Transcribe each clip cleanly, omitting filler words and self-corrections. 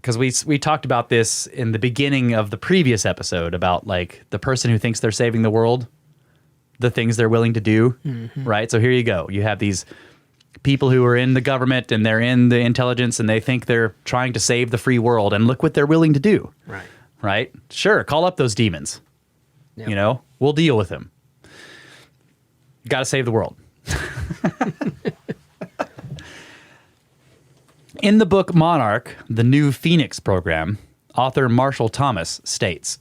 because we talked about this in the beginning of the previous episode about like the person who thinks they're saving the world, the things they're willing to do, right? So here you go. You have these people who are in the government and they're in the intelligence and they think they're trying to save the free world, and look what they're willing to do. Right. Right? Sure, call up those demons. Yep. You know, we'll deal with them. Got to save the world. In the book Monarch, the New Phoenix Program, author Marshall Thomas states,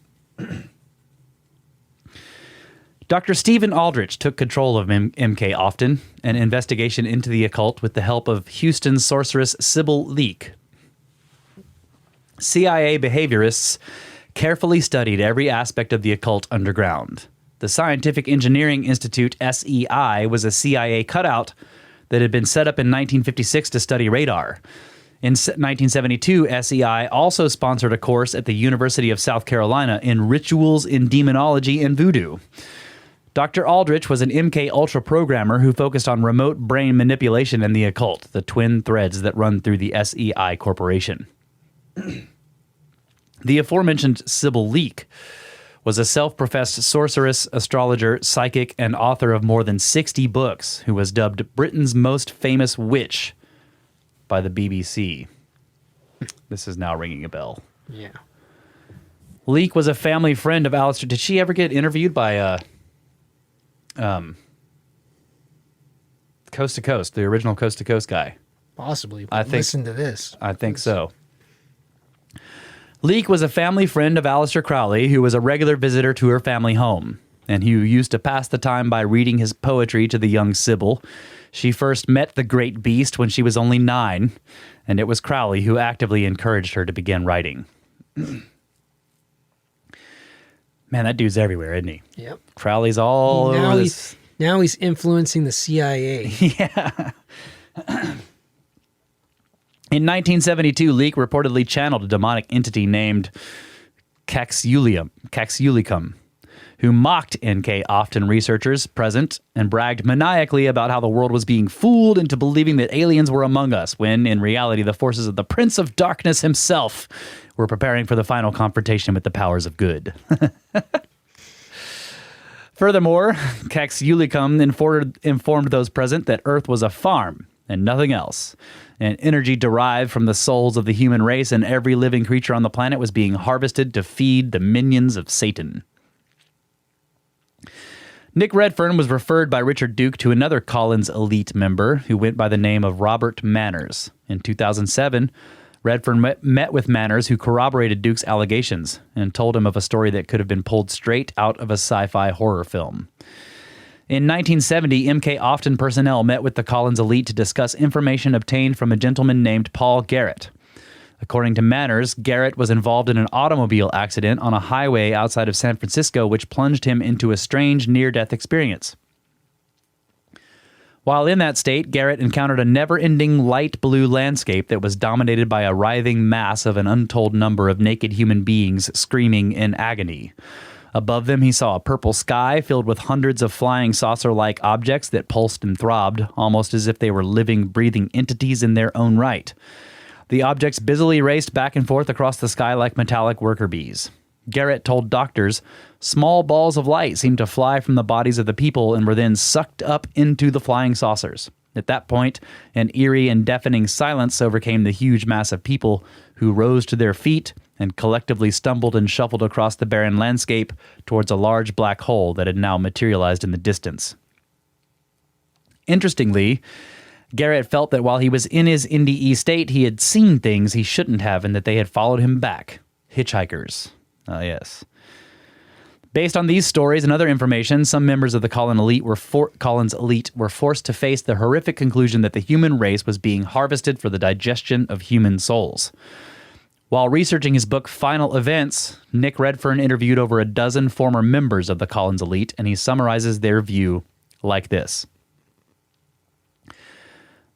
Dr. Stephen Aldrich took control of MK Often, an investigation into the occult with the help of Houston sorceress Sybil Leek. CIA behaviorists carefully studied every aspect of the occult underground. The Scientific Engineering Institute, SEI, was a CIA cutout that had been set up in 1956 to study radar. In 1972, SEI also sponsored a course at the University of South Carolina in rituals in demonology and voodoo. Dr. Aldrich was an MK Ultra programmer who focused on remote brain manipulation and the occult, the twin threads that run through the SEI corporation. The aforementioned Sybil Leek was a self-professed sorceress, astrologer, psychic, and author of more than 60 books, who was dubbed Britain's most famous witch by the BBC. This is now ringing a bell. Yeah. Leek was a family friend of Alistair. Did she ever get interviewed by Coast to Coast, the original Coast to Coast guy? Possibly. I think, listen to this. I think so. Leek was a family friend of Aleister Crowley, who was a regular visitor to her family home, and who used to pass the time by reading his poetry to the young Sybil. She first met the great beast when she was only 9, and it was Crowley who actively encouraged her to begin writing. Man, that dude's everywhere, isn't he? Yep. Crowley's all over this. Now he's influencing the CIA. Yeah. In 1972, Leek reportedly channeled a demonic entity named Caxulicum, who mocked NK Often researchers present and bragged maniacally about how the world was being fooled into believing that aliens were among us, when in reality the forces of the Prince of Darkness himself were preparing for the final confrontation with the powers of good. Furthermore, Caxulicum informed those present that Earth was a farm and nothing else, and energy derived from the souls of the human race and every living creature on the planet was being harvested to feed the minions of Satan. Nick Redfern was referred by Richard Duke to another Collins elite member who went by the name of Robert Manners. In 2007, Redfern met with Manners, who corroborated Duke's allegations and told him of a story that could have been pulled straight out of a sci-fi horror film. In 1970, MK Often personnel met with the Collins elite to discuss information obtained from a gentleman named Paul Garrett. According to Manners, Garrett was involved in an automobile accident on a highway outside of San Francisco, which plunged him into a strange near-death experience. While in that state, Garrett encountered a never-ending light blue landscape that was dominated by a writhing mass of an untold number of naked human beings screaming in agony. Above them, he saw a purple sky filled with hundreds of flying saucer-like objects that pulsed and throbbed, almost as if they were living, breathing entities in their own right. The objects busily raced back and forth across the sky like metallic worker bees. Garrett told doctors small balls of light seemed to fly from the bodies of the people and were then sucked up into the flying saucers. At that point, an eerie and deafening silence overcame the huge mass of people, who rose to their feet and collectively stumbled and shuffled across the barren landscape towards a large black hole that had now materialized in the distance. Interestingly, Garrett felt that while he was in his NDE state, he had seen things he shouldn't have and that they had followed him back. Hitchhikers. Ah, yes. Based on these stories and other information, some members of the Collins elite were forced to face the horrific conclusion that the human race was being harvested for the digestion of human souls. While researching his book Final Events, Nick Redfern interviewed over a dozen former members of the Collins elite, and he summarizes their view like this.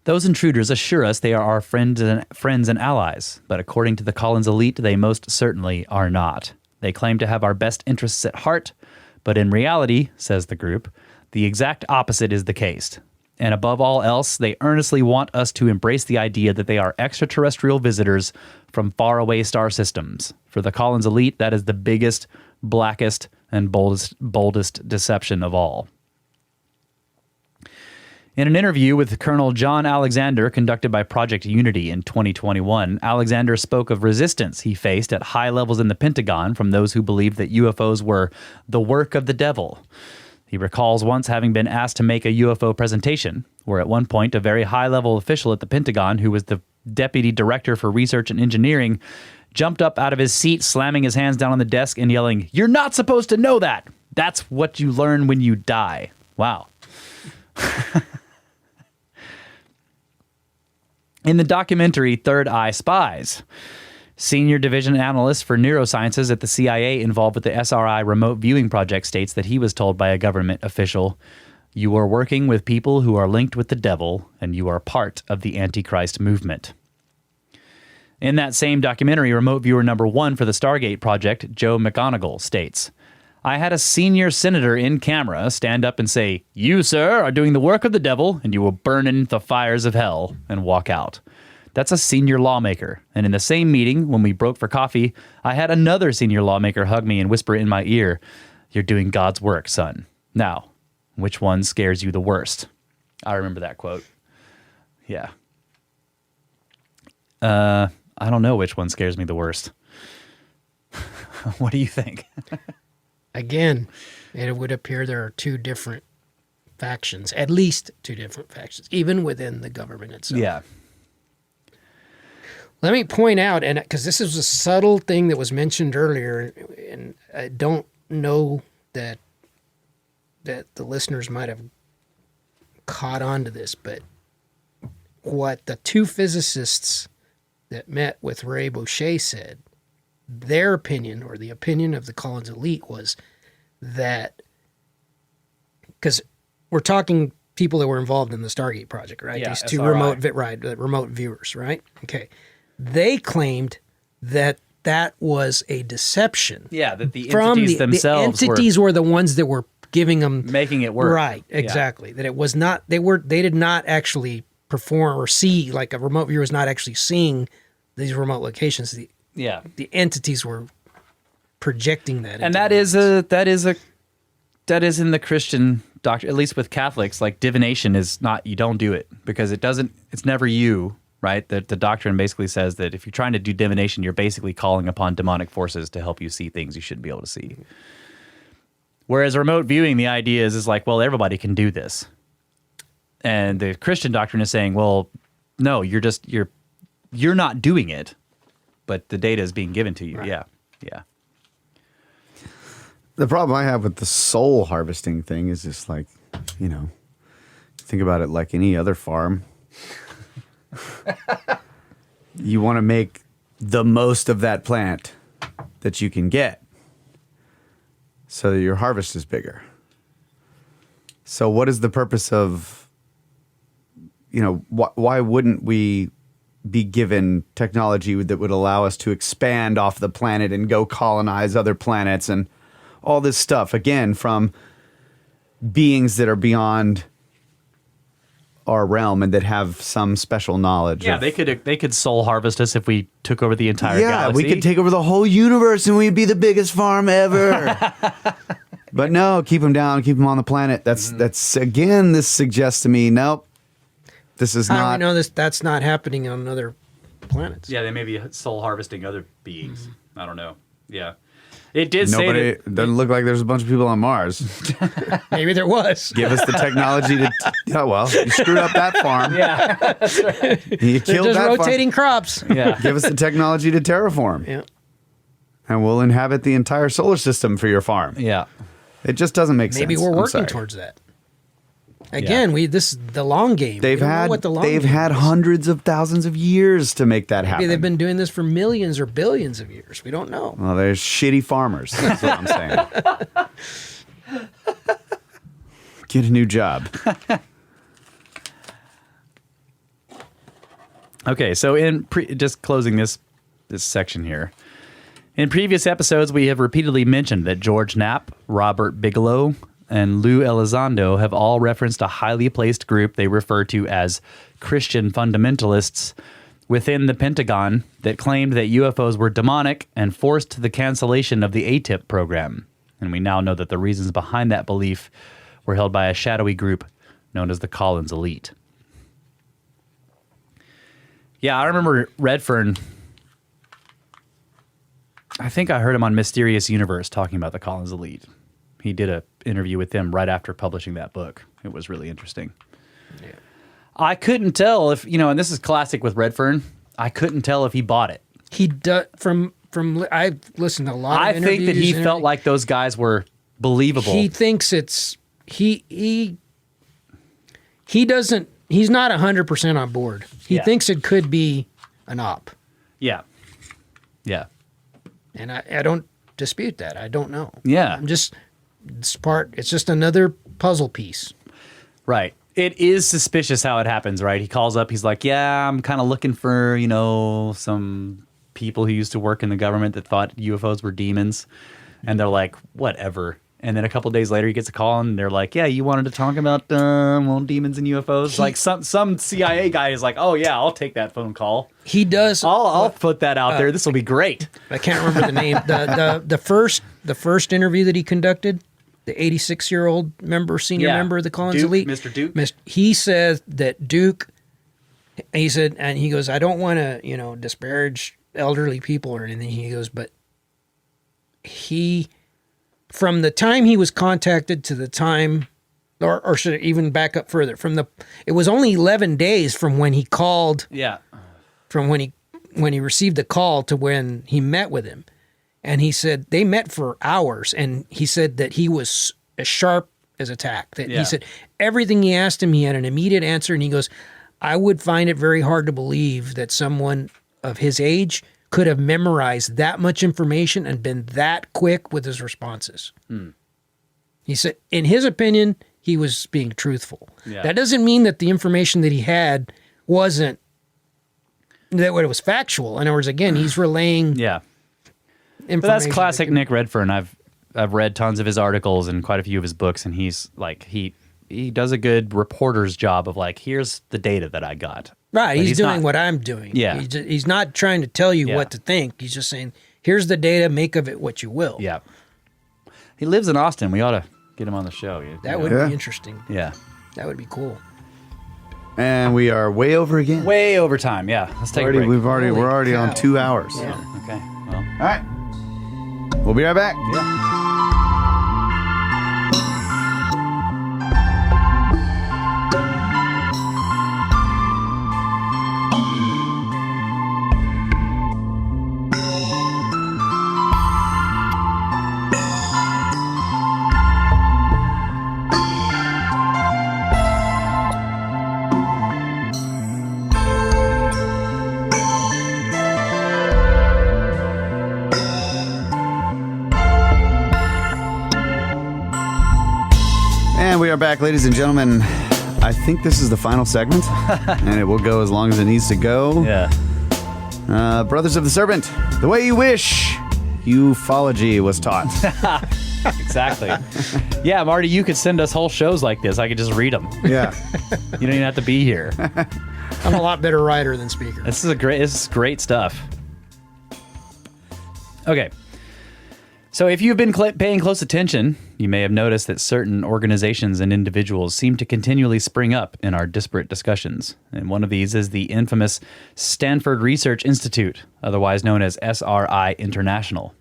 Those intruders assure us they are our friends and allies, but according to the Collins elite, they most certainly are not. They claim to have our best interests at heart, but in reality, says the group, the exact opposite is the case. And above all else, they earnestly want us to embrace the idea that they are extraterrestrial visitors from faraway star systems. For the Collins elite, that is the biggest, blackest, and boldest deception of all. In an interview with Colonel John Alexander conducted by Project Unity in 2021, Alexander spoke of resistance he faced at high levels in the Pentagon from those who believed that UFOs were the work of the devil. He recalls once having been asked to make a UFO presentation, where at one point a very high-level official at the Pentagon, who was the deputy director for research and engineering, jumped up out of his seat, slamming his hands down on the desk and yelling, "You're not supposed to know that! That's what you learn when you die." Wow. In the documentary Third Eye Spies, senior division analyst for neurosciences at the CIA involved with the SRI remote viewing project states that he was told by a government official, "You are working with people who are linked with the devil, and you are part of the Antichrist movement." In that same documentary, remote viewer number 1 for the Stargate project, Joe McGonigal, states, "I had a senior senator in camera stand up and say, 'You, sir, are doing the work of the devil, and you will burn in the fires of hell,' and walk out. That's a senior lawmaker. And in the same meeting, when we broke for coffee, I had another senior lawmaker hug me and whisper in my ear, 'You're doing God's work, son.' Now, which one scares you the worst?" I remember that quote. Yeah. I don't know which one scares me the worst. What do you think? Again, it would appear there are two different factions, at least two different factions, even within the government itself. Yeah. Let me point out, and because this is a subtle thing that was mentioned earlier, and I don't know that the listeners might have caught on to this, but what the two physicists that met with Ray Boucher said, their opinion, or the opinion of the Collins elite, was that, because we're talking people that were involved in the Stargate project, right? Yeah, These two SRI. remote viewers, right? Okay. They claimed that was a deception. Yeah, that the entities themselves the entities were the ones that were giving them, making it work. Right, exactly. Yeah. That it was not, they did not actually perform or see, like a remote viewer was not actually seeing these remote locations. The entities were projecting that. And that is in the Christian doctrine, at least with Catholics, like divination is not, you don't do it because it's never you, right? The doctrine basically says that if you're trying to do divination, you're basically calling upon demonic forces to help you see things you shouldn't be able to see. Whereas remote viewing, the idea is like, well, everybody can do this. And the Christian doctrine is saying, well, no, you're not doing it, but the data is being given to you. Right. Yeah. The problem I have with the soul harvesting thing is just like, think about it like any other farm. You want to make the most of that plant that you can get so that your harvest is bigger. So what is the purpose of, why wouldn't we be given technology that would allow us to expand off the planet and go colonize other planets and all this stuff, again, from beings that are beyond our realm and that have some special knowledge. Yeah, they could soul harvest us if we took over the entire galaxy. We could take over the whole universe and we'd be the biggest farm ever. But no, keep them down, keep them on the planet. That's again, this suggests to me, nope, this is not. How do we know that's not happening on other planets? Yeah, they may be soul harvesting other beings. I don't know. Yeah. It did say that it doesn't look like there's a bunch of people on Mars. Maybe there was. Give us the technology to. Oh well, you screwed up that farm. Yeah, that's right. You killed that farm. Rotating crops. Yeah. Give us the technology to terraform. Yeah. And we'll inhabit the entire solar system for your farm. Yeah. It just doesn't make sense. Maybe we're working towards that. Again, this is the long game. They've had hundreds of thousands of years to make that happen. Maybe they've been doing this for millions or billions of years. We don't know. Well, there's shitty farmers. That's what I'm saying. Get a new job. Okay, so just closing this section here. In previous episodes, we have repeatedly mentioned that George Knapp, Robert Bigelow, and Lou Elizondo have all referenced a highly placed group they refer to as Christian fundamentalists within the Pentagon that claimed that UFOs were demonic and forced the cancellation of the ATIP program. And we now know that the reasons behind that belief were held by a shadowy group known as the Collins Elite. Yeah, I remember Redfern. I think I heard him on Mysterious Universe talking about the Collins Elite. He did an interview with them right after publishing that book. It was really interesting. Yeah. I couldn't tell if, and this is classic with Redfern, I couldn't tell if he bought it. He does, I've listened to a lot of interviews. I think that he felt like those guys were believable. He thinks it's, he doesn't, he's not 100% on board. He thinks it could be an op. Yeah. Yeah. And I don't dispute that. I don't know. Yeah. It's just another puzzle piece. Right. It is suspicious how it happens, right? He calls up, he's like, yeah, I'm kind of looking for, some people who used to work in the government that thought UFOs were demons. And they're like, whatever. And then a couple of days later, he gets a call and they're like, yeah, you wanted to talk about demons and UFOs? Like some CIA guy is like, oh, yeah, I'll take that phone call. He does. I'll put that out there. This will be great. I can't remember the name. The first interview that he conducted, the 86-year-old senior member of the Collins Duke, Elite. Mr. Duke. He said that Duke, he said, and he goes, I don't want to, disparage elderly people or anything. He goes, but from the time he was contacted to the time, or should I even back up further, it was only 11 days from when he called. Yeah. From when he received the call to when he met with him. And he said they met for hours, and he said that he was as sharp as a tack. He said everything he asked him, he had an immediate answer, and he goes, I would find it very hard to believe that someone of his age could have memorized that much information and been that quick with his responses. He said, in his opinion, he was being truthful. Yeah. That doesn't mean that the information that he had wasn't, that it was factual. In other words, again, he's relaying information. But that's classic Nick Redfern. I've read tons of his articles and quite a few of his books, and he's like, he does a good reporter's job of like, here's the data that I got. Right, he's doing what I'm doing. Yeah. He's not trying to tell you what to think. He's just saying, here's the data, make of it what you will. Yeah. He lives in Austin. We ought to get him on the show. That would be interesting. Yeah. That would be cool. And we are way over again. Way over time, yeah. Let's take a break. We're already on 2 hours. Yeah. Okay. Well. All right. We'll be right back. Yeah. And we are back, ladies and gentlemen. I think this is the final segment, and it will go as long as it needs to go. Yeah. Brothers of the Serpent, the way you wish ufology was taught. Exactly. Yeah, Marty, you could send us whole shows like this. I could just read them. Yeah. You don't even have to be here. I'm a lot better writer than speaker. This is great stuff. Okay. So if you've been paying close attention, you may have noticed that certain organizations and individuals seem to continually spring up in our disparate discussions. And one of these is the infamous Stanford Research Institute, otherwise known as SRI International.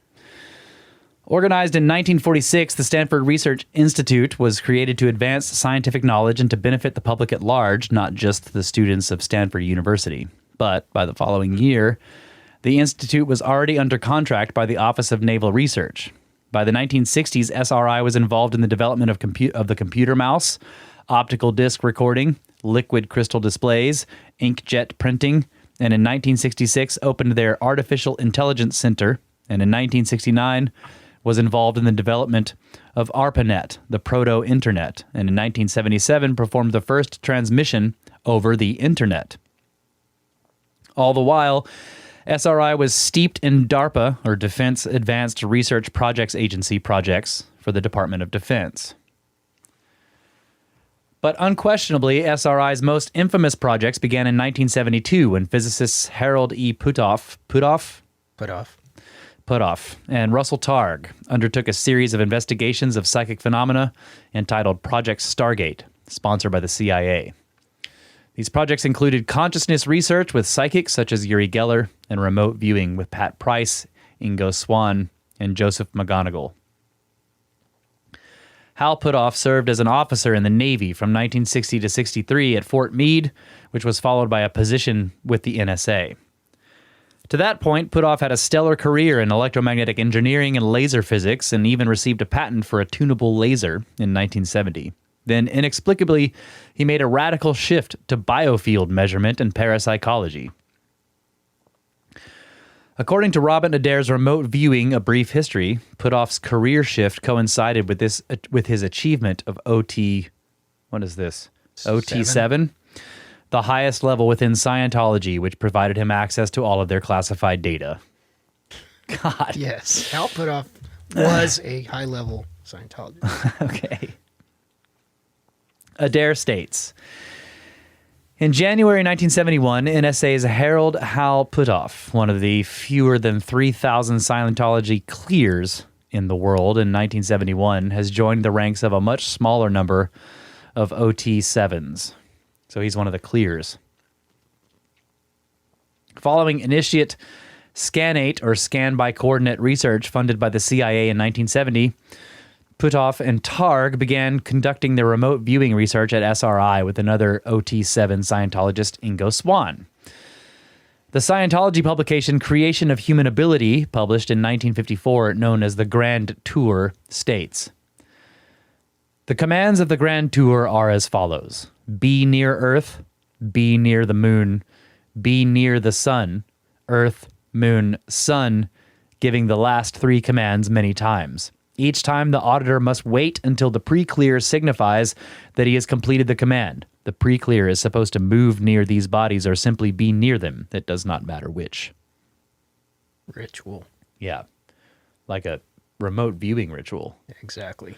Organized in 1946, the Stanford Research Institute was created to advance scientific knowledge and to benefit the public at large, not just the students of Stanford University. But by the following year, the institute was already under contract by the Office of Naval Research. By the 1960s, SRI was involved in the development of the computer mouse, optical disc recording, liquid crystal displays, inkjet printing, and in 1966 opened their Artificial Intelligence Center, and in 1969 was involved in the development of ARPANET, the proto-internet, and in 1977 performed the first transmission over the internet. All the while, SRI was steeped in DARPA, or Defense Advanced Research Projects Agency projects for the Department of Defense. But unquestionably, SRI's most infamous projects began in 1972 when physicists Harold E. Puthoff and Russell Targ undertook a series of investigations of psychic phenomena entitled Project Stargate, sponsored by the CIA. These projects included consciousness research with psychics such as Uri Geller and remote viewing with Pat Price, Ingo Swann, and Joseph McGonigal. Hal Puthoff served as an officer in the Navy from 1960 to 63 at Fort Meade, which was followed by a position with the NSA. To that point, Puthoff had a stellar career in electromagnetic engineering and laser physics, and even received a patent for a tunable laser in 1970. Then, inexplicably, he made a radical shift to biofield measurement and parapsychology. According to Robin Adair's Remote Viewing, A Brief History, Puthoff's career shift coincided with his achievement of OT, what is this? OT7, the highest level within Scientology, which provided him access to all of their classified data. God. Yes, Hal Puthoff was a high-level Scientologist. Okay. Adair states, in January 1971, NSA's Harold Hal Puthoff, one of the fewer than 3,000 Scientology clears in the world in 1971, has joined the ranks of a much smaller number of OT7s. So he's one of the clears. Following initiate Scanate, or scan by coordinate research funded by the CIA in 1970, Puthoff and Targ began conducting their remote viewing research at SRI with another OT7 Scientologist, Ingo Swann. The Scientology publication Creation of Human Ability, published in 1954, known as the Grand Tour, states, the commands of the Grand Tour are as follows. Be near Earth, be near the Moon, be near the Sun, Earth, Moon, Sun, giving the last three commands many times. Each time, the auditor must wait until the pre-clear signifies that he has completed the command. The pre-clear is supposed to move near these bodies or simply be near them. It does not matter which. Ritual. Yeah, like a remote viewing ritual. Exactly.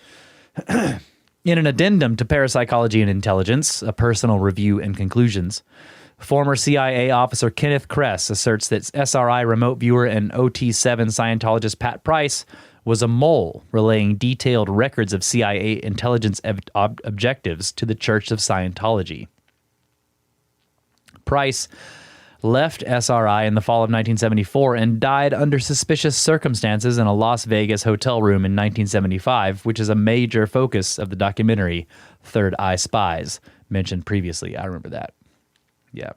In an addendum to Parapsychology and Intelligence, a personal review and conclusions, former CIA officer Kenneth Kress asserts that SRI remote viewer and OT7 Scientologist Pat Price was a mole relaying detailed records of CIA intelligence objectives to the Church of Scientology. Price left SRI in the fall of 1974 and died under suspicious circumstances in a Las Vegas hotel room in 1975, which is a major focus of the documentary Third Eye Spies, mentioned previously. I remember that. Yeah.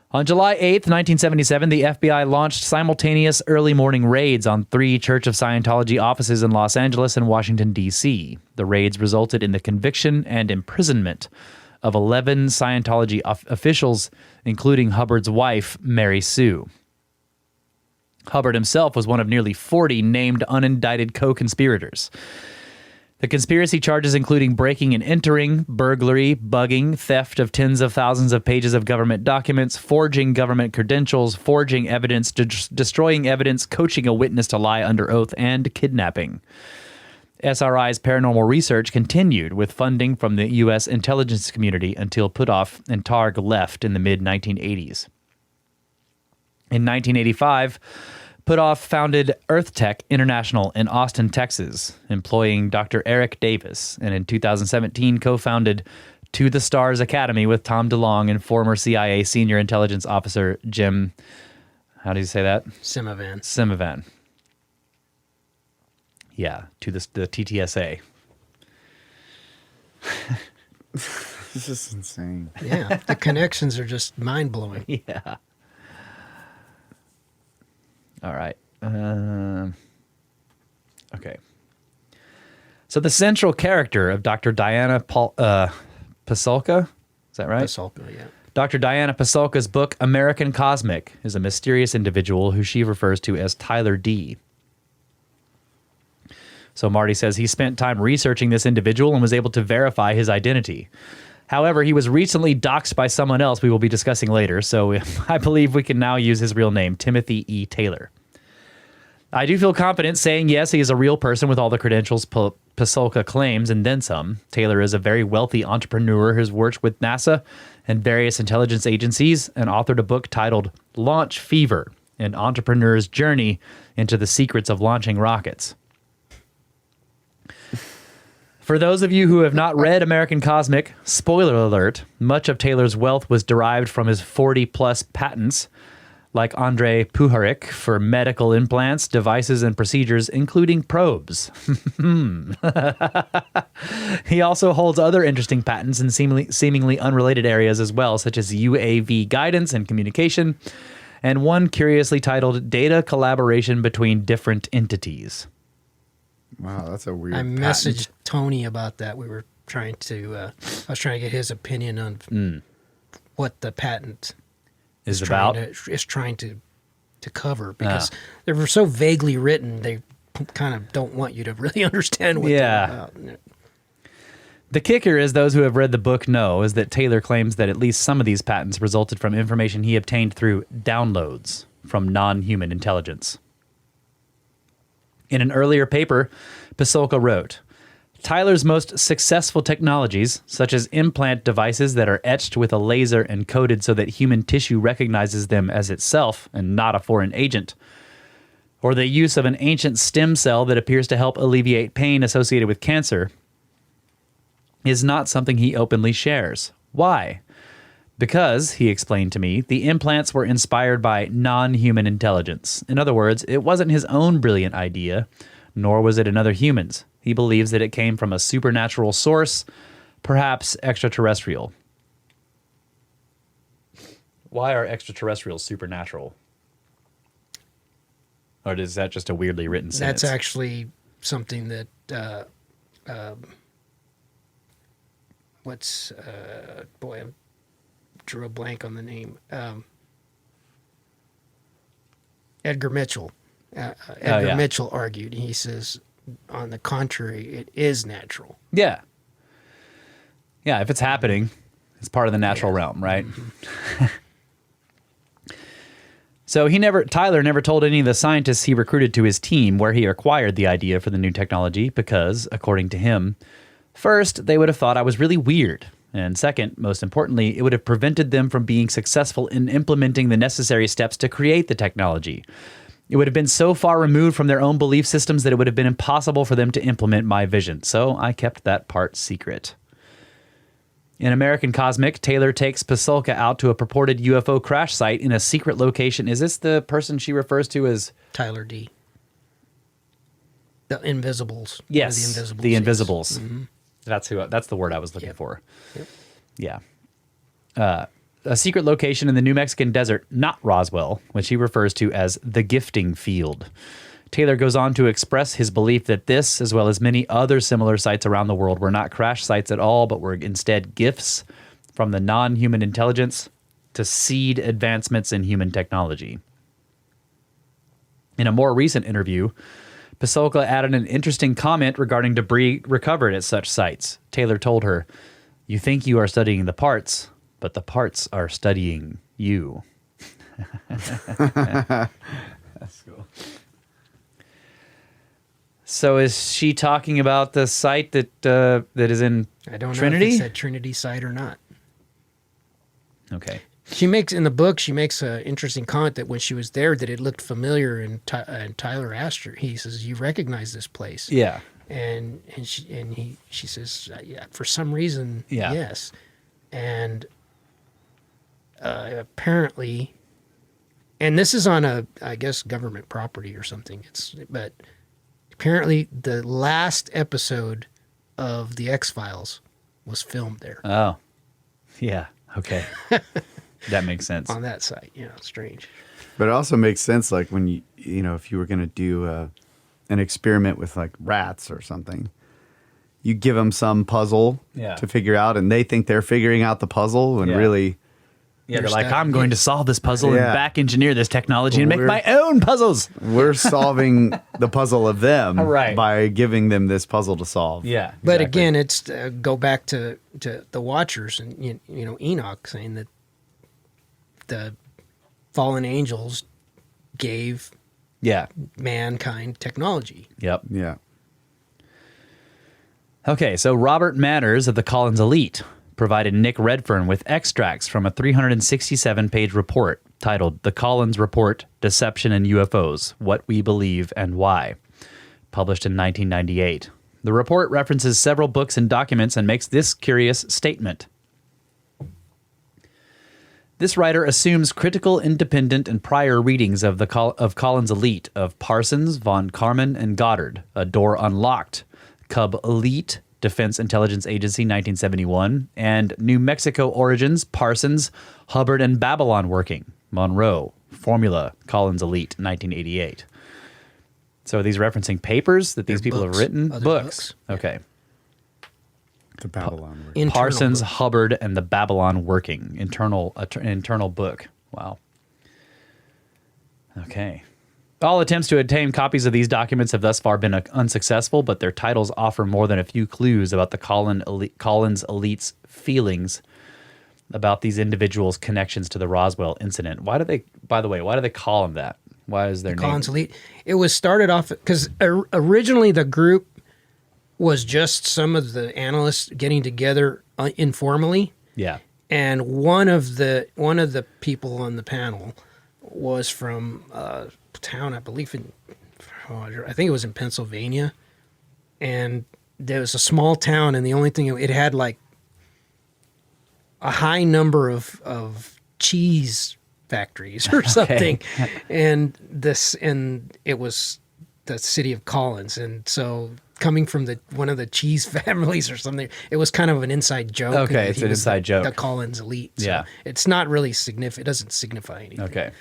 On July 8th, 1977, the FBI launched simultaneous early morning raids on 3 Church of Scientology offices in Los Angeles and Washington, D.C. The raids resulted in the conviction and imprisonment of 11 Scientology officials, including Hubbard's wife, Mary Sue. Hubbard himself was one of nearly 40 named unindicted co-conspirators. The conspiracy charges including breaking and entering, burglary, bugging, theft of tens of thousands of pages of government documents, forging government credentials, forging evidence, destroying evidence, coaching a witness to lie under oath, and kidnapping. SRI's paranormal research continued with funding from the U.S. intelligence community until Puthoff and Targ left in the mid-1980s. In 1985, Puthoff founded EarthTech International in Austin, Texas, employing Dr. Eric Davis, and in 2017 co-founded To the Stars Academy with Tom DeLonge and former CIA senior intelligence officer Jim, how do you say that? Simivan. Yeah, to the TTSA. This is insane. Yeah, the connections are just mind-blowing. Yeah. All right. Okay. So the central character of Dr. Diana Pasulka, is that right? Pasulka, yeah. Dr. Diana Pasulka's book, American Cosmic, is a mysterious individual who she refers to as Tyler D. So Marty says he spent time researching this individual and was able to verify his identity. However, he was recently doxxed by someone else we will be discussing later, so I believe we can now use his real name, Timothy E. Taylor. I do feel confident saying yes, he is a real person with all the credentials Pasulka claims, and then some, Taylor is a very wealthy entrepreneur who's worked with NASA and various intelligence agencies and authored a book titled Launch Fever, an entrepreneur's journey into the secrets of launching rockets. For those of you who have not read American Cosmic, spoiler alert, much of Taylor's wealth was derived from his 40-plus patents, like Andrei Puharich, for medical implants, devices, and procedures, including probes. He also holds other interesting patents in seemingly unrelated areas as well, such as UAV guidance and communication, and one curiously titled Data Collaboration Between Different Entities. Wow, that's a weird I patent. messaged Tony about that. We were trying to, I was trying to get his opinion on what the patent Is trying about? trying to cover, because they were so vaguely written, they kind of don't want you to really understand what they're about. The kicker, is those who have read the book know, is that Taylor claims that at least some of these patents resulted from information he obtained through downloads from non-human intelligence. In an earlier paper, Pasulka wrote, Tyler's most successful technologies, such as implant devices that are etched with a laser and coded so that human tissue recognizes them as itself and not a foreign agent, or the use of an ancient stem cell that appears to help alleviate pain associated with cancer, is not something he openly shares. Why? Because, he explained to me, the implants were inspired by non-human intelligence. In other words, it wasn't his own brilliant idea, nor was it another human's. He believes that it came from a supernatural source, perhaps extraterrestrial. Why are extraterrestrials supernatural? Or is that just a weirdly written sentence? That's actually something that, boy, I drew a blank on the name. Edgar Mitchell. Mitchell argued. He says, on the contrary, it is natural. Yeah. Yeah, if it's happening, it's part of the natural realm, right? Mm-hmm. So Tyler never told any of the scientists he recruited to his team where he acquired the idea for the new technology because, according to him, first, they would have thought I was really weird. And second, most importantly, it would have prevented them from being successful in implementing the necessary steps to create the technology. It would have been so far removed from their own belief systems that it would have been impossible for them to implement my vision. So I kept that part secret. In American Cosmic, Taylor takes Pasulka out to a purported UFO crash site in a secret location. Is this the person she refers to as Tyler D. The Invisibles. Yes, the Invisibles. Mm-hmm. That's the word I was looking for. Yep. Yeah. A secret location in the New Mexican desert, not Roswell, which he refers to as the gifting field. Taylor goes on to express his belief that this, as well as many other similar sites around the world, were not crash sites at all, but were instead gifts from the non-human intelligence to seed advancements in human technology. In a more recent interview, Pasulka added an interesting comment regarding debris recovered at such sites. Taylor told her, "You think you are studying the parts, but the parts are studying you." That's cool. So is she talking about the site that is in I don't Trinity? know if it's at Trinity site or not. Okay. In the book, she makes an interesting comment that when she was there, that it looked familiar, and Tyler asked her. He says, "You recognize this place?" Yeah. And she says, "Yeah, for some reason, yes." And apparently, and this is on I guess government property or something. But apparently the last episode of the X-Files was filmed there. Oh. Yeah. Okay. That makes sense. On that site, strange. But it also makes sense, like when if you were going to do an experiment with like rats or something, you give them some puzzle to figure out, and they think they're figuring out the puzzle, and really, they're like, "I'm going to solve this puzzle and back engineer this technology and make my own puzzles." We're solving the puzzle of them Right. by giving them this puzzle to solve. Yeah. But again, it's go back to the Watchers and Enoch saying that the fallen angels gave mankind technology. Yep. Yeah. Okay, so Robert Manners of the Collins Elite provided Nick Redfern with extracts from a 367-page report titled The Collins Report, Deception and UFOs, What We Believe and Why, published in 1998. The report references several books and documents and makes this curious statement. This writer assumes critical, independent, and prior readings of Collins Elite of Parsons, von Karman, and Goddard, A Door Unlocked, Cub Elite, Defense Intelligence Agency, 1971, and New Mexico Origins, Parsons, Hubbard, and Babylon Working, Monroe, Formula, Collins Elite, 1988. So are these referencing papers that these people have written? Other Books. books. Okay. The Babylon word. Internal Parsons, book. Hubbard, and the Babylon Working, internal book. Wow. Okay. All attempts to obtain copies of these documents have thus far been unsuccessful, but their titles offer more than a few clues about the Collins Elite's feelings about these individuals' connections to the Roswell incident. Why do they call them that? Why is their name? Collins Elite. It was started off because originally the group was just some of the analysts getting together informally, Yeah. and one of the people on the panel was from a town, I believe I think it was in Pennsylvania, and there was a small town, and the only thing it had like a high number of cheese factories or something, and it was the city of Collins, and so coming from one of the cheese families or something, it was kind of an inside joke. Okay, it's an inside joke. The Collins Elite. So Yeah. it's not really significant. It doesn't signify anything. Okay.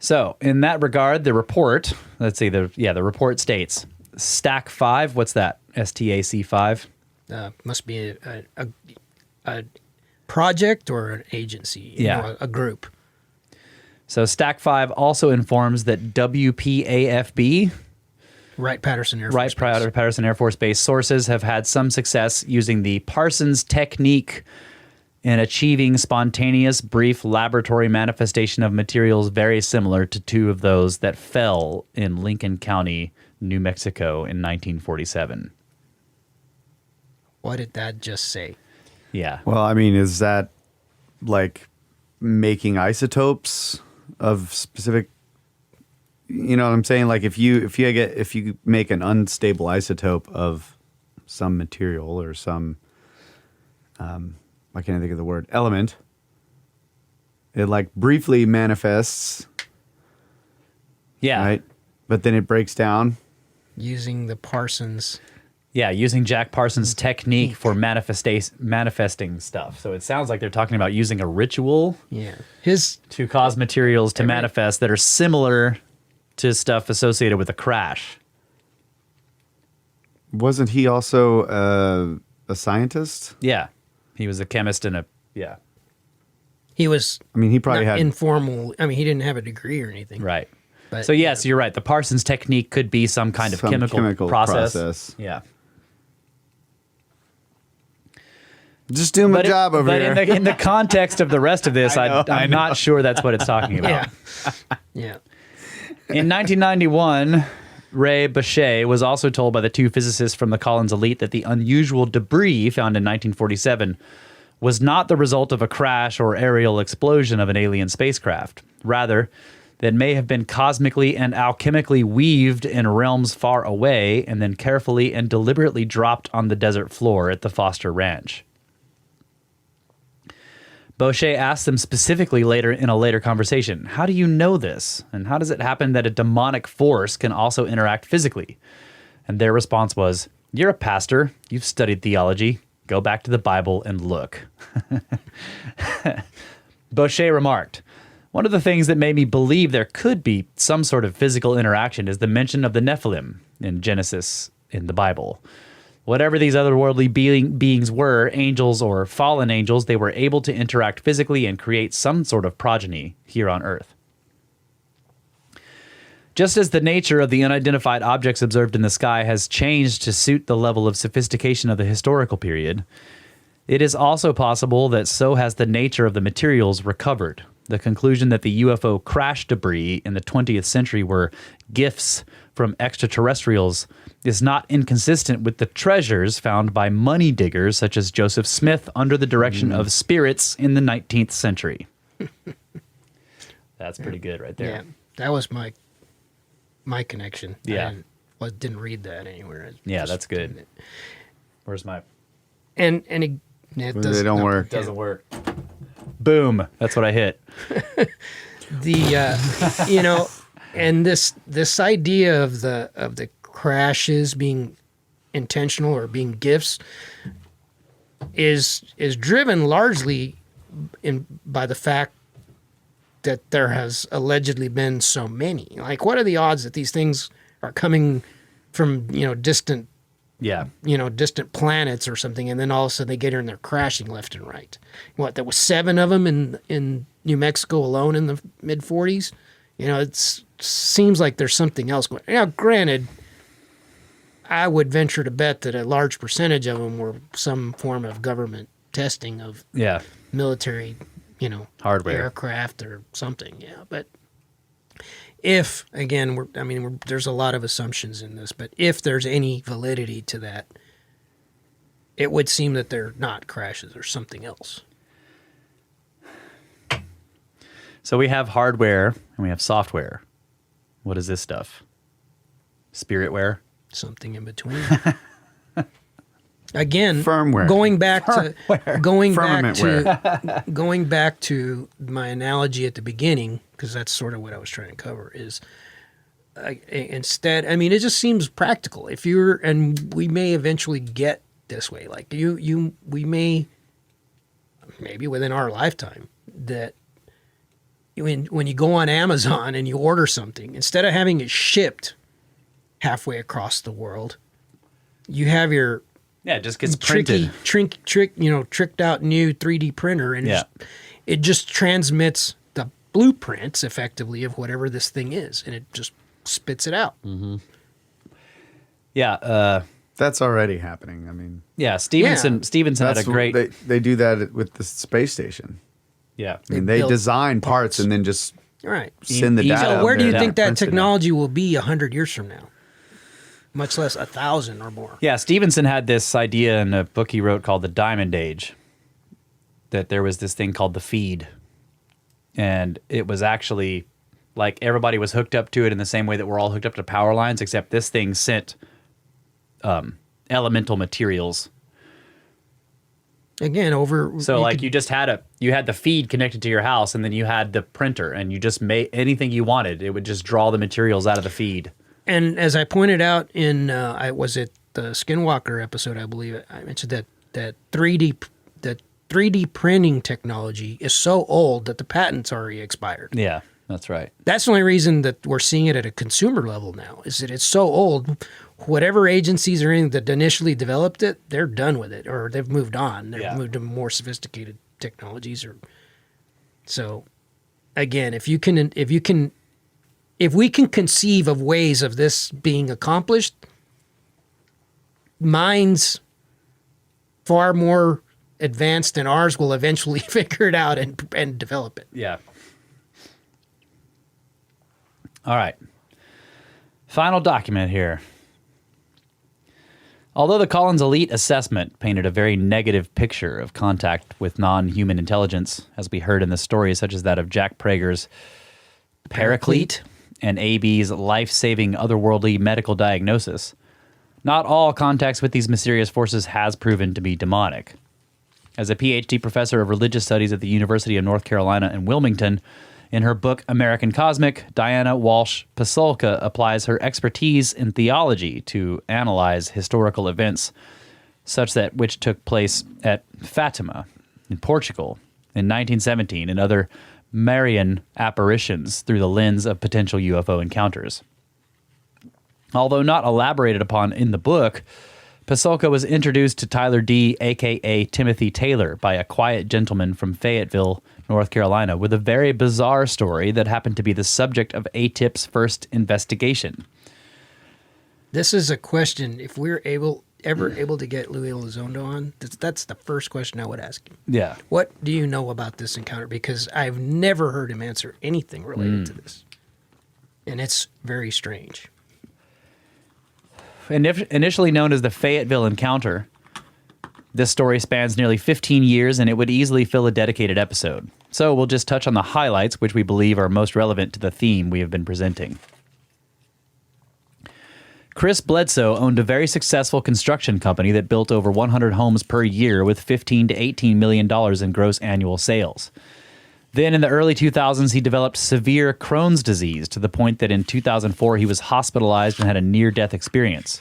So, in that regard, the report, the report states, Stack 5, what's that? STAC 5? Must be a project or an agency, a group. So Stack 5 also informs that WPAFB, Wright-Patterson Air Force Base. Patterson Air Force Base sources have had some success using the Parsons technique in achieving spontaneous, brief laboratory manifestation of materials very similar to two of those that fell in Lincoln County, New Mexico in 1947. What did that just say? Yeah. Well, I mean, is that like making isotopes of specific? You know what I'm saying? Like if you make an unstable isotope of some material or some, I can't think of the word, element, it like briefly manifests. Yeah. Right. But then it breaks down. Using the Parsons. Yeah, using Jack Parsons' technique for manifesting stuff. So it sounds like they're talking about using a ritual to cause materials to manifest that are similar to stuff associated with a crash. Wasn't he also a scientist? Yeah, he was a chemist and He was. I mean, he probably had informal. I mean, he didn't have a degree or anything. right. But, So yes, you're right. The Parsons technique could be some kind of chemical process. Yeah. Just doing my job over here. But in the context of the rest of this, I'm not sure that's what it's talking about. Yeah. In 1991, Ray Boucher was also told by the two physicists from the Collins Elite that the unusual debris found in 1947 was not the result of a crash or aerial explosion of an alien spacecraft. Rather, that may have been cosmically and alchemically weaved in realms far away and then carefully and deliberately dropped on the desert floor at the Foster Ranch. Boucher asked them specifically in a later conversation, how do you know this? And how does it happen that a demonic force can also interact physically? And their response was, you're a pastor. You've studied theology. Go back to the Bible and look. Boucher remarked, one of the things that made me believe there could be some sort of physical interaction is the mention of the Nephilim in Genesis in the Bible. Whatever these otherworldly beings were, angels or fallen angels, they were able to interact physically and create some sort of progeny here on Earth. Just as the nature of the unidentified objects observed in the sky has changed to suit the level of sophistication of the historical period, it is also possible that so has the nature of the materials recovered. The conclusion that the UFO crash debris in the 20th century were gifts from extraterrestrials is not inconsistent with the treasures found by money diggers such as Joseph Smith under the direction of spirits in the 19th century. That's pretty good right there. Yeah, that was my connection. Yeah. I didn't read that anywhere. Yeah, that's good. Where's my... And it They does, don't work. Doesn't work. Boom. That's what I hit. And this idea of the crashes being intentional or being gifts is driven largely by the fact that there has allegedly been so many. Like, what are the odds that these things are coming from distant distant planets or something, and then all of a sudden they get here and they're crashing left and right? What, there was 7 of them in New Mexico alone in the mid 40s? It seems like there's something else going on. Now, granted, I would venture to bet that a large percentage of them were some form of government testing of military, hardware, aircraft or something. Yeah, but if, again, there's a lot of assumptions in this, but if there's any validity to that, it would seem that they're not crashes or something else. So we have hardware and we have software. What is this stuff? Spiritware? Something in between. Again, firmware. Going back to my analogy at the beginning, because that's sort of what I was trying to cover, is instead, it just seems practical. And we may eventually get this way. Like we may, maybe within our lifetime, that when you go on Amazon and you order something, instead of having it shipped halfway across the world, you have your it just gets printed. Tricked out new 3D printer, and it just transmits the blueprints effectively of whatever this thing is, and it just spits it out. Mm-hmm. Yeah, that's already happening. Stevenson had a great. They do that with the space station. Yeah, they design parts and then just send the data. So where do you think that technology will be 100 years from now? Much less 1,000 or more. Yeah, Stevenson had this idea in a book he wrote called The Diamond Age, that there was this thing called the feed. And it was actually like everybody was hooked up to it in the same way that we're all hooked up to power lines, except this thing sent elemental materials. Again, you just had you had the feed connected to your house, and then you had the printer, and you just made anything you wanted. It would just draw the materials out of the feed. And as I pointed out in, was it the Skinwalker episode, I believe, I mentioned that 3D printing technology is so old that the patent's already expired. Yeah, that's right. That's the only reason that we're seeing it at a consumer level now, is that it's so old. Whatever agencies or anything that initially developed it, they're done with it, or they've moved on. They've moved to more sophisticated technologies. So, again, if we can conceive of ways of this being accomplished, minds far more advanced than ours will eventually figure it out and develop it. Yeah. All right. Final document here. Although the Collins Elite assessment painted a very negative picture of contact with non-human intelligence, as we heard in the stories such as that of Jack Prager's Paraclete and AB's life-saving otherworldly medical diagnosis, not all contacts with these mysterious forces has proven to be demonic. As a PhD professor of religious studies at the University of North Carolina in Wilmington, in her book American Cosmic, Diana Walsh Pasulka applies her expertise in theology to analyze historical events, such that which took place at Fatima in Portugal in 1917 and other Marian apparitions through the lens of potential UFO encounters. Although not elaborated upon in the book, Pasulka was introduced to Tyler D., a.k.a. Timothy Taylor, by a quiet gentleman from Fayetteville, North Carolina, with a very bizarre story that happened to be the subject of ATIP's first investigation. This is a question, if we're able ever able to get Louis Elizondo on, that's the first question I would ask him. Yeah. What do you know about this encounter? Because I've never heard him answer anything related to this. And it's very strange. Initially known as the Fayetteville Encounter, this story spans nearly 15 years, and it would easily fill a dedicated episode. So we'll just touch on the highlights, which we believe are most relevant to the theme we have been presenting. Chris Bledsoe owned a very successful construction company that built over 100 homes per year with $15 to $18 million in gross annual sales. Then in the early 2000s, he developed severe Crohn's disease to the point that in 2004 he was hospitalized and had a near-death experience.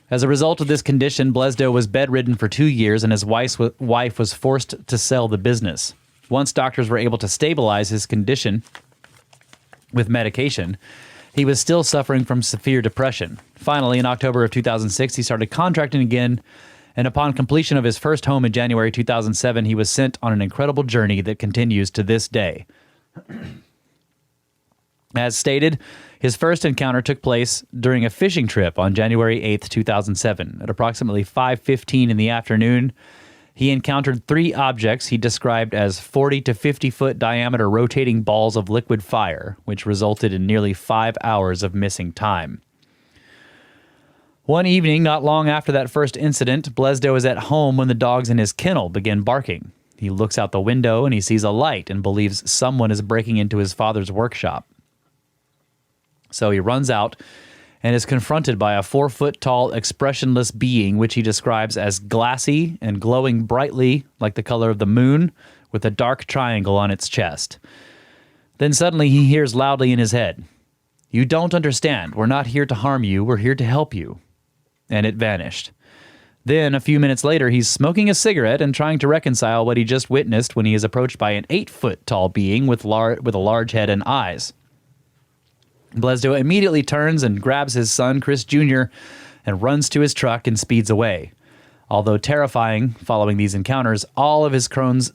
As a result of this condition, Bledsoe was bedridden for 2 years, and his wife was forced to sell the business. Once doctors were able to stabilize his condition with medication, he was still suffering from severe depression. Finally, in October of 2006, he started contracting again, and upon completion of his first home in January 2007, he was sent on an incredible journey that continues to this day. As stated, his first encounter took place during a fishing trip on January 8th, 2007. At approximately 5:15 in the afternoon, he encountered 3 objects he described as 40 to 50-foot diameter rotating balls of liquid fire, which resulted in nearly 5 hours of missing time. One evening, not long after that first incident, Bledsoe is at home when the dogs in his kennel begin barking. He looks out the window and he sees a light and believes someone is breaking into his father's workshop. So he runs out and is confronted by a 4-foot-tall, expressionless being, which he describes as glassy and glowing brightly like the color of the moon, with a dark triangle on its chest. Then suddenly he hears loudly in his head, "You don't understand. We're not here to harm you. We're here to help you." And it vanished. Then, a few minutes later, he's smoking a cigarette and trying to reconcile what he just witnessed when he is approached by an 8-foot-tall being with a large head and eyes. Bledsoe immediately turns and grabs his son, Chris Jr., and runs to his truck and speeds away. Although terrifying, following these encounters, all of his Crohn's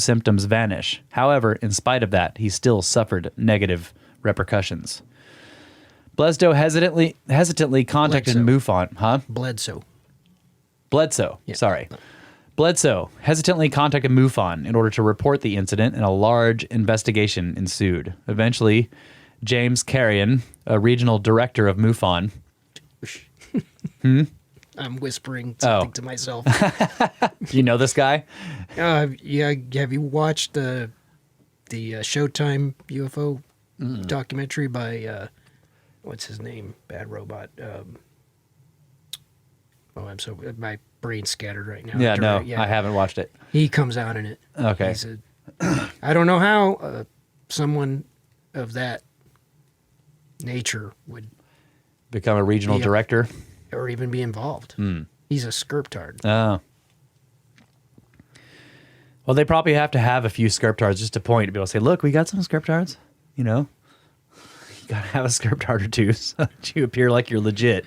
symptoms vanish. However, in spite of that, he still suffered negative repercussions. Bledsoe hesitantly contacted MUFON. Bledsoe. Yeah. Sorry. Bledsoe hesitantly contacted MUFON in order to report the incident, and a large investigation ensued. Eventually, James Carrion, a regional director of MUFON. I'm whispering something to myself. Do you know this guy? Yeah. Have you watched the Showtime UFO documentary by what's his name? Bad Robot. My brain's scattered right now. I haven't watched it. He comes out in it. Okay. I don't know how someone of that nature would become a regional director or even be involved. He's a skirptard. Oh. Well, they probably have to have a few skirptards just to point to be able to say, "Look, we got some skirptards." You know, you gotta have a skirptard or two so that you appear like you're legit.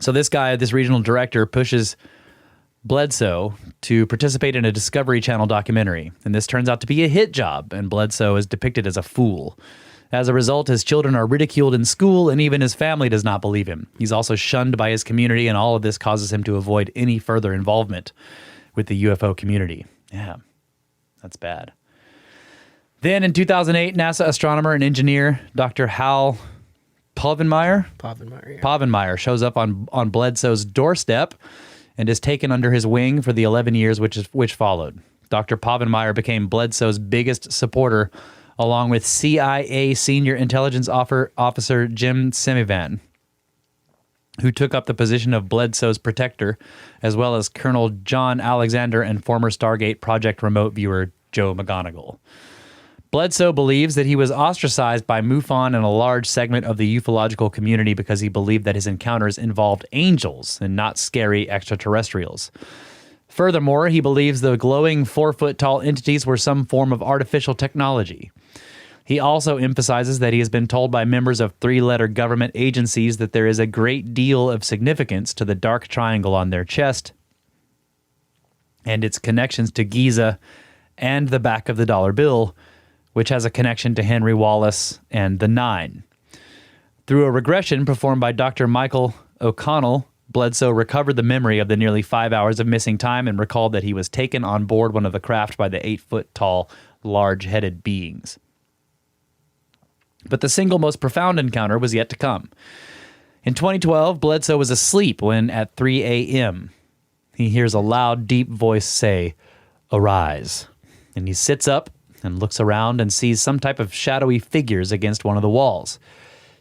So this guy, this regional director, pushes Bledsoe to participate in a Discovery Channel documentary, and this turns out to be a hit job, and Bledsoe is depicted as a fool. As a result, his children are ridiculed in school, and even his family does not believe him. He's also shunned by his community, and all of this causes him to avoid any further involvement with the UFO community. Yeah, that's bad. Then in 2008, NASA astronomer and engineer Dr. Hal Povenmire shows up on Bledsoe's doorstep and is taken under his wing for the 11 years which followed. Dr. Povenmire became Bledsoe's biggest supporter, along with CIA senior intelligence officer Jim Semivan, who took up the position of Bledsoe's protector, as well as Colonel John Alexander and former Stargate Project remote viewer Joe McGonigal. Bledsoe believes that he was ostracized by MUFON and a large segment of the ufological community because he believed that his encounters involved angels and not scary extraterrestrials. Furthermore, he believes the glowing 4-foot-tall entities were some form of artificial technology. He also emphasizes that he has been told by members of 3-letter government agencies that there is a great deal of significance to the dark triangle on their chest and its connections to Giza and the back of the dollar bill, which has a connection to Henry Wallace and the Nine. Through a regression performed by Dr. Michael O'Connell, Bledsoe recovered the memory of the nearly 5 hours of missing time and recalled that he was taken on board one of the craft by the 8-foot-tall, large-headed beings. But the single most profound encounter was yet to come. In 2012, Bledsoe was asleep when, at 3 a.m., he hears a loud, deep voice say, "Arise." And he sits up and looks around and sees some type of shadowy figures against one of the walls.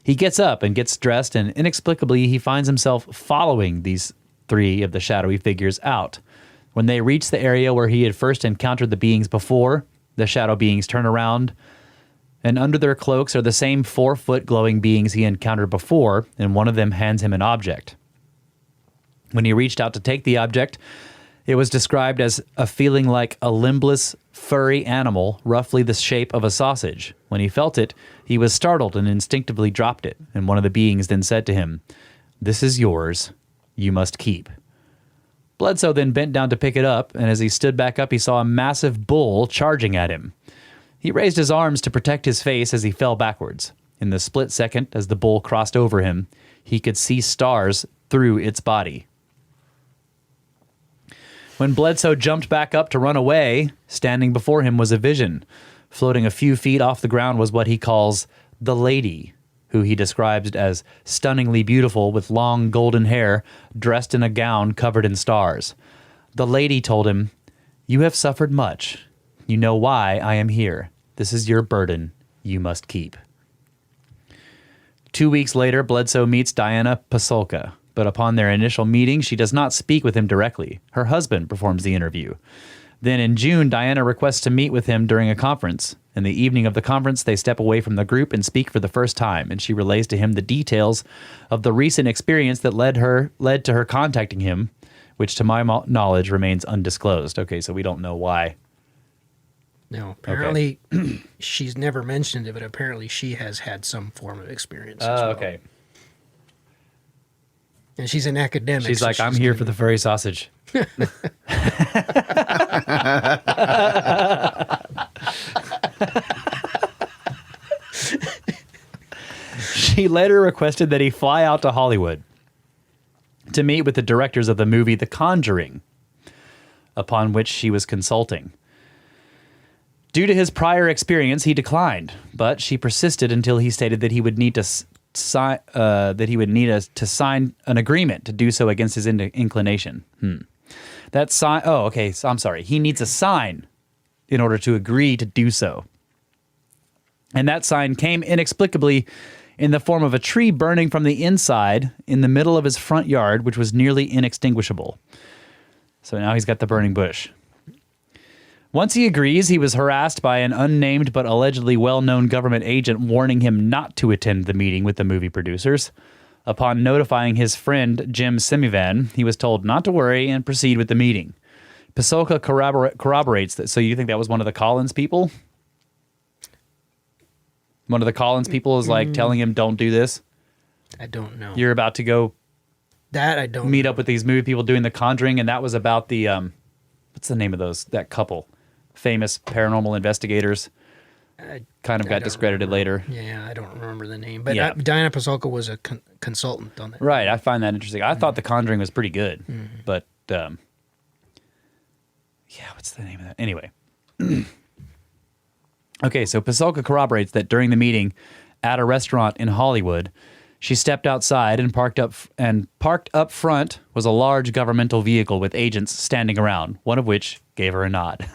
He gets up and gets dressed, and inexplicably he finds himself following these 3 of the shadowy figures out. When they reach the area where he had first encountered the beings before, the shadow beings turn around, and under their cloaks are the same 4-foot glowing beings he encountered before, and one of them hands him an object. When he reached out to take the object, it was described as a feeling like a limbless, furry animal, roughly the shape of a sausage. When he felt it, he was startled and instinctively dropped it, and one of the beings then said to him, "This is yours. You must keep." Bledsoe then bent down to pick it up, and as he stood back up, he saw a massive bull charging at him. He raised his arms to protect his face as he fell backwards. In the split second, as the bull crossed over him, he could see stars through its body. When Bledsoe jumped back up to run away, standing before him was a vision. Floating a few feet off the ground was what he calls the lady, who he describes as stunningly beautiful with long golden hair, dressed in a gown covered in stars. The lady told him, "You have suffered much. You know why I am here. This is your burden. You must keep." 2 weeks later, Bledsoe meets Diana Pasulka, but upon their initial meeting, she does not speak with him directly. Her husband performs the interview. Then in June, Diana requests to meet with him during a conference. In the evening of the conference, they step away from the group and speak for the first time, and she relays to him the details of the recent experience that led to her contacting him, which to my knowledge remains undisclosed. Okay, so we don't know why. No, apparently she's never mentioned it, but apparently she has had some form of experience. As well. Okay. And she's an academic. She's like, "I'm here for the furry sausage." She later requested that he fly out to Hollywood to meet with the directors of the movie The Conjuring, upon which she was consulting. Due to his prior experience, he declined, but she persisted until he stated that he would need to sign sign an agreement to do so against his inclination. That sign. Oh, okay. So I'm sorry. He needs a sign in order to agree to do so. And that sign came inexplicably in the form of a tree burning from the inside in the middle of his front yard, which was nearly inextinguishable. So now he's got the burning bush. Once he agrees, he was harassed by an unnamed but allegedly well-known government agent warning him not to attend the meeting with the movie producers. Upon notifying his friend Jim Semivan, he was told not to worry and proceed with the meeting. Pasulka corroborates that. So you think that was one of the Collins people? One of the Collins people is like telling him, "Don't do this"? I don't know. You're about to go that I don't meet know. up with these movie people doing The Conjuring, and that was about the what's the name of that couple? Famous paranormal investigators. Kind of got discredited later. Yeah, I don't remember the name. But Yeah. Diana Pasulka was a consultant on that. Right, I find that interesting. I thought The Conjuring was pretty good, but yeah, what's the name of that? Anyway. Okay, so Pasulka corroborates that during the meeting at a restaurant in Hollywood, she stepped outside and parked up front was a large governmental vehicle with agents standing around, one of which gave her a nod.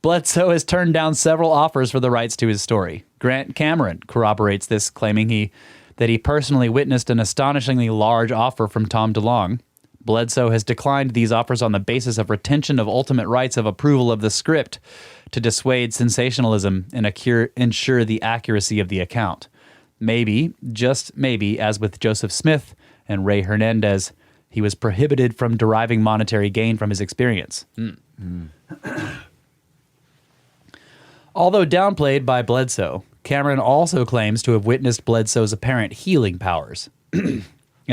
Bledsoe has turned down several offers for the rights to his story. Grant Cameron corroborates this, claiming that he personally witnessed an astonishingly large offer from Tom DeLonge. Bledsoe has declined these offers on the basis of retention of ultimate rights of approval of the script to dissuade sensationalism and ensure the accuracy of the account. Maybe, just maybe, as with Joseph Smith and Ray Hernandez, he was prohibited from deriving monetary gain from his experience. Although downplayed by Bledsoe, Cameron also claims to have witnessed Bledsoe's apparent healing powers. And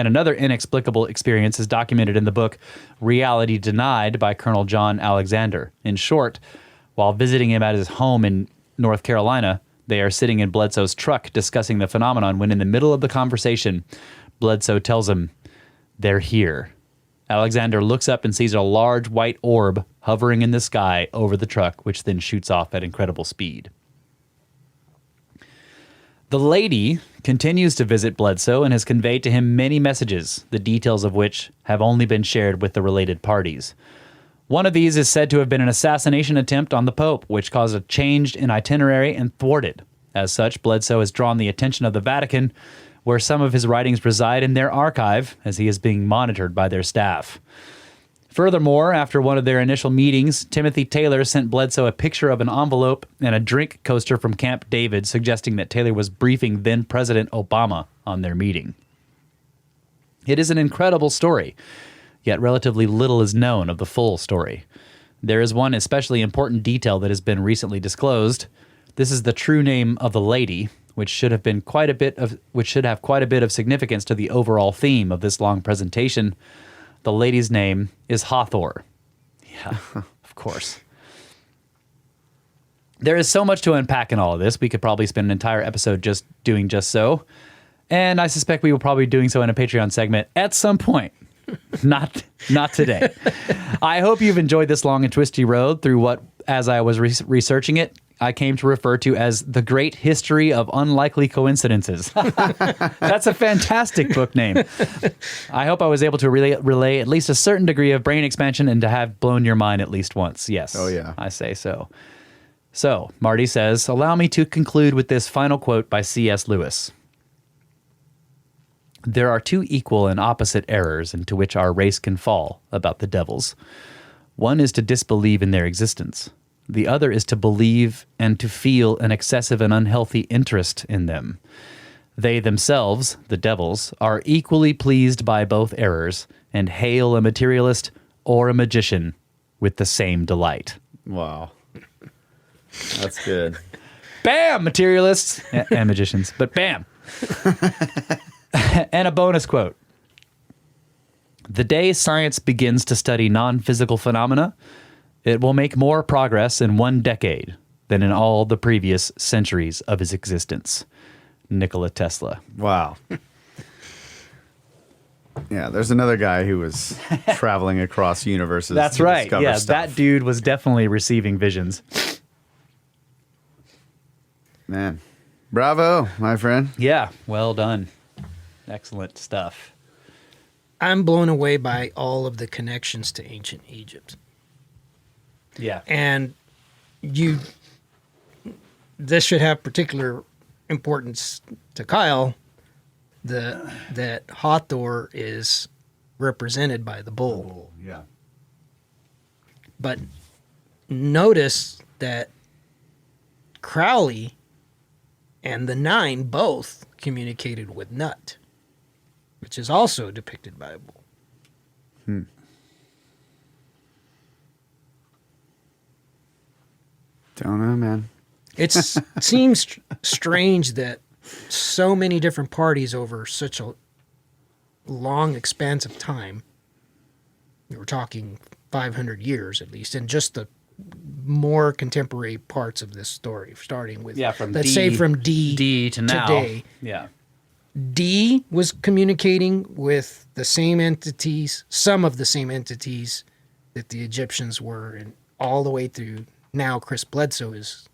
another inexplicable experience is documented in the book Reality Denied by Colonel John Alexander. In short, while visiting him at his home in North Carolina, They are sitting in Bledsoe's truck discussing the phenomenon when in the middle of the conversation, Bledsoe tells him, "They're here." Alexander looks up and sees a large white orb hovering in the sky over the truck, which then shoots off at incredible speed. The lady continues to visit Bledsoe and has conveyed to him many messages, the details of which have only been shared with the related parties. One of these is said to have been an assassination attempt on the Pope, which caused a change in itinerary and thwarted. As such, Bledsoe has drawn the attention of the Vatican, where some of his writings reside in their archive, as he is being monitored by their staff. Furthermore, after one of their initial meetings, Timothy Taylor sent Bledsoe a picture of an envelope and a drink coaster from Camp David, suggesting that Taylor was briefing then-President Obama on their meeting. It is an incredible story, yet relatively little is known of the full story. There is one especially important detail that has been recently disclosed. This is the true name of the lady, which should have quite a bit of significance to the overall theme of this long presentation. The lady's name is Hathor. Yeah, of course. There is so much to unpack in all of this. We could probably spend an entire episode just doing just so. And I suspect we will probably be doing so in a Patreon segment at some point. Not today. I hope you've enjoyed this long and twisty road through what, as I was researching it, I came to refer to as the Great History of Unlikely Coincidences. That's a fantastic book name. I hope I was able to relay at least a certain degree of brain expansion and to have blown your mind at least once. Yes. Oh, yeah. I say so. So, Marty says, allow me to conclude with this final quote by C.S. Lewis. There are two equal and opposite errors into which our race can fall about the devils. One is to disbelieve in their existence. The other is to believe and to feel an excessive and unhealthy interest in them. They themselves, the devils, are equally pleased by both errors and hail a materialist or a magician with the same delight. Wow. That's good. Bam! Materialists and magicians, but bam! And a bonus quote. The day science begins to study non-physical phenomena, it will make more progress in 1 decade than in all the previous centuries of his existence. Nikola Tesla. Wow. Yeah, there's another guy who was traveling across universes. That's to right. discover Yeah, stuff. that dude was definitely receiving visions. Man, bravo, my friend. Yeah, well done. Excellent stuff. I'm blown away by all of the connections to ancient Egypt. Yeah. And this should have particular importance to Kyle, that Hathor is represented by the bull. Yeah. But notice that Crowley and the Nine both communicated with Nut, which is also depicted by a bull. Don't know, man. It seems strange that so many different parties over such a long expanse of time, we're talking 500 years at least, and just the more contemporary parts of this story, starting with, from let's say from D to now. today. Yeah. D was communicating with the same entities, some of the same entities that the Egyptians were, and all the way through now Chris Bledsoe is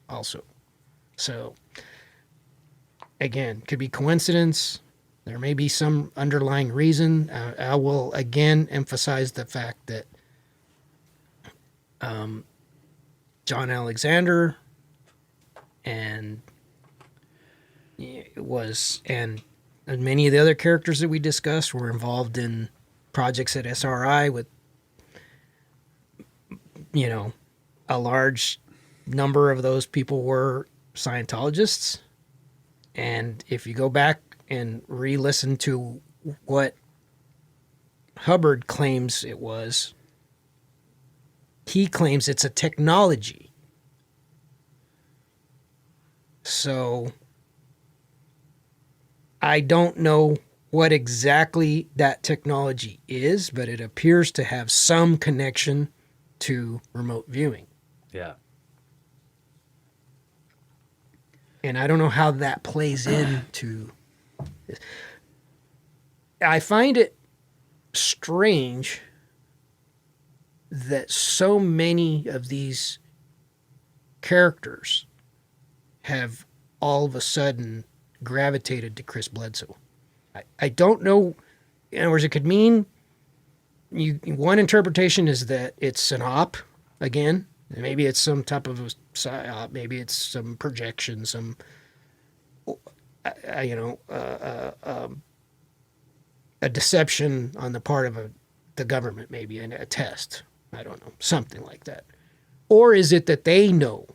also. So, again, could be coincidence. There may be some underlying reason. I will again emphasize the fact that John Alexander and many of the other characters that we discussed were involved in projects at SRI with, a large number of those people were Scientologists. And if you go back and re-listen to what Hubbard claims it was, he claims it's a technology. So I don't know what exactly that technology is, but it appears to have some connection to remote viewing. Yeah. And I don't know how that plays into this. I find it strange that so many of these characters have all of a sudden gravitated to Chris Bledsoe. I don't know. In other words, it could mean one interpretation is that it's an op again. Maybe it's some type of a psyop. Maybe it's some projection, some a deception on the part of the government, maybe a test. I don't know, something like that. Or is it that they know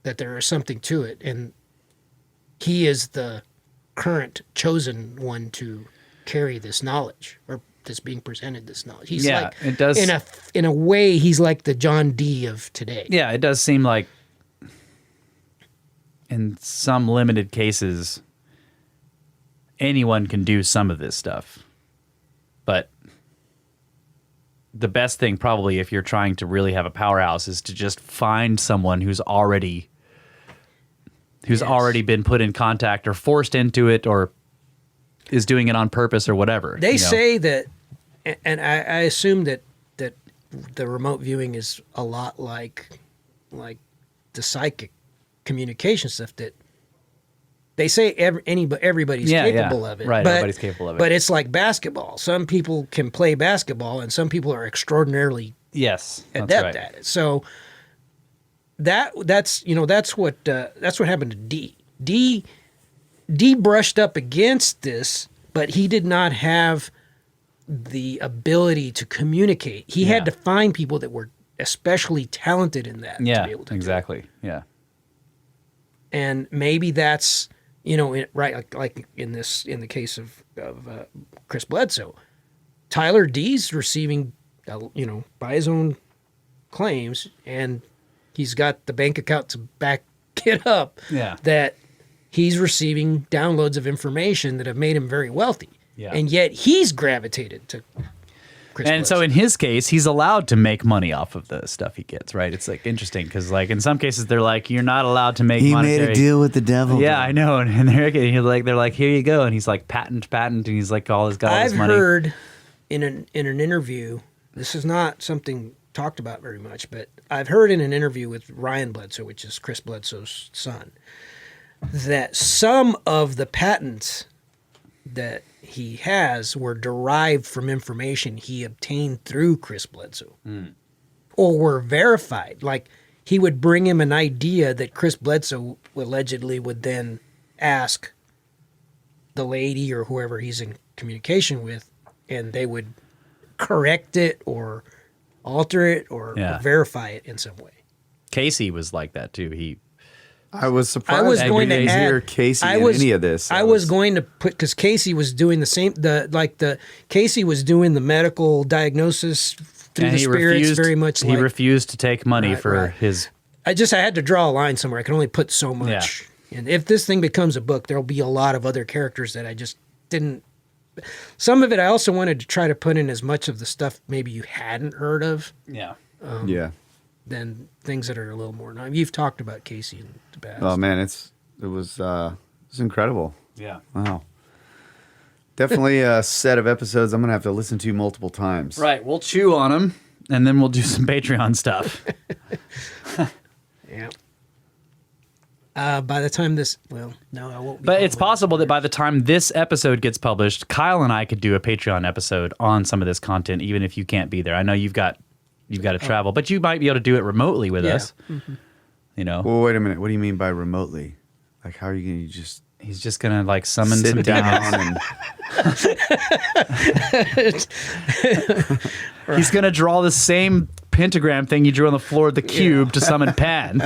that there is something to it, and he is the current chosen one to carry this knowledge, or that's being presented this knowledge? He's like, it does. In a way, he's like the John Dee of today. Yeah, it does seem like in some limited cases, anyone can do some of this stuff. But the best thing probably if you're trying to really have a powerhouse is to just find someone who's already been put in contact or forced into it or is doing it on purpose or whatever. They say that, and I assume that the remote viewing is a lot like the psychic communication stuff, that they say everybody's capable of it. Right, but, everybody's capable of it. But it's like basketball. Some people can play basketball, and some people are extraordinarily adept at it. So that's what happened to D. D brushed up against this, but he did not have the ability to communicate. He had to find people that were especially talented in that to be able to do it. Yeah. And maybe that's, like in the case of Chris Bledsoe, Tyler D's receiving, by his own claims, and he's got the bank account to back it up, that he's receiving downloads of information that have made him very wealthy. Yeah. And yet he's gravitated to Chris Bledsoe. So in his case, he's allowed to make money off of the stuff he gets, right? It's like interesting because like in some cases they're like, you're not allowed to make monetary. He made a deal with the devil. Yeah, I know. And they're like, here you go. And he's like, patent, and he's like, all his money. I've heard in an interview, this is not something talked about very much, but I've heard in an interview with Ryan Bledsoe, which is Chris Bledsoe's son, that some of the patents that he has were derived from information he obtained through Chris Bledsoe, or were verified. Like he would bring him an idea that Chris Bledsoe allegedly would then ask the lady or whoever he's in communication with, and they would correct it or alter it or verify it in some way. Casey was like that too. I was surprised. I was going to hear Casey in any of this. I was going to put, because Casey was doing the same. Casey was doing the medical diagnosis through the spirits very much. He refused to take money for his. I had to draw a line somewhere. I can only put so much. Yeah. And if this thing becomes a book, there'll be a lot of other characters that I just didn't. Some of it I also wanted to try to put in as much of the stuff maybe you hadn't heard of. Yeah. Than things that are a little more. Now, you've talked about Casey in the past. Oh man, it was incredible. Yeah. Wow. Definitely a set of episodes I'm gonna have to listen to multiple times. Right. We'll chew on them, and then we'll do some Patreon stuff. Yeah. By the time I won't. But it's possible that by the time this episode gets published, Kyle and I could do a Patreon episode on some of this content, even if you can't be there. I know you've got to travel, but you might be able to do it remotely with us. Mm-hmm. Well, wait a minute. What do you mean by remotely? Like, how are you going to just... He's just going to, like, summon sit some down and... He's going to draw the same pentagram thing you drew on the floor of the cube to summon Pan.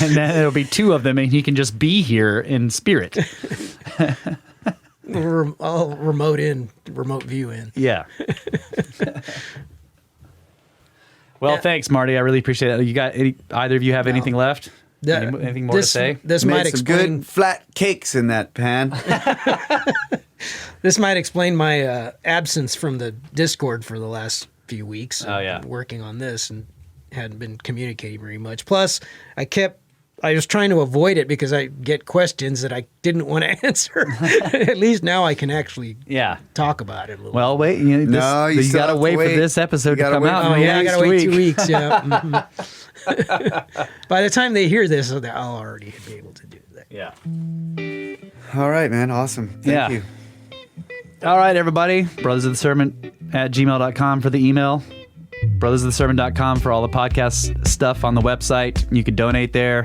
And then there'll be two of them, and he can just be here in spirit. I'll remote view in. Yeah. Well, thanks, Marty. I really appreciate it. You got either of you have anything left? Anything more to say? This Made might some explain good flat cakes in that pan. This might explain my absence from the Discord for the last few weeks. Oh yeah, working on this and hadn't been communicating very much. Plus, I kept I was trying to avoid it because I get questions that I didn't want to answer. At least now I can actually talk about it a little. Well, wait. You got to wait for this episode to come out. Oh, yeah, I got to wait 2 weeks. Yeah. Mhm. By the time they hear this, I'll already be able to do that. Yeah. All right, man. Awesome. Thank you. All right, everybody. brothersoftheserpent@gmail.com for the email. brothersoftheserpent.com for all the podcast stuff on the website. You can donate there.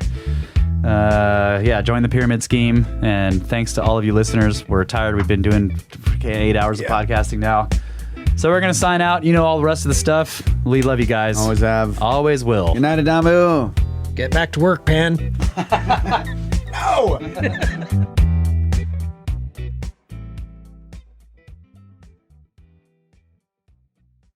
Join the pyramid scheme. And thanks to all of you listeners. We're tired. We've been doing 8 hours of podcasting now. So we're going to sign out. You know all the rest of the stuff. We love you guys. Always have. Always will. Good night, Adamu. Get back to work, Pan. No!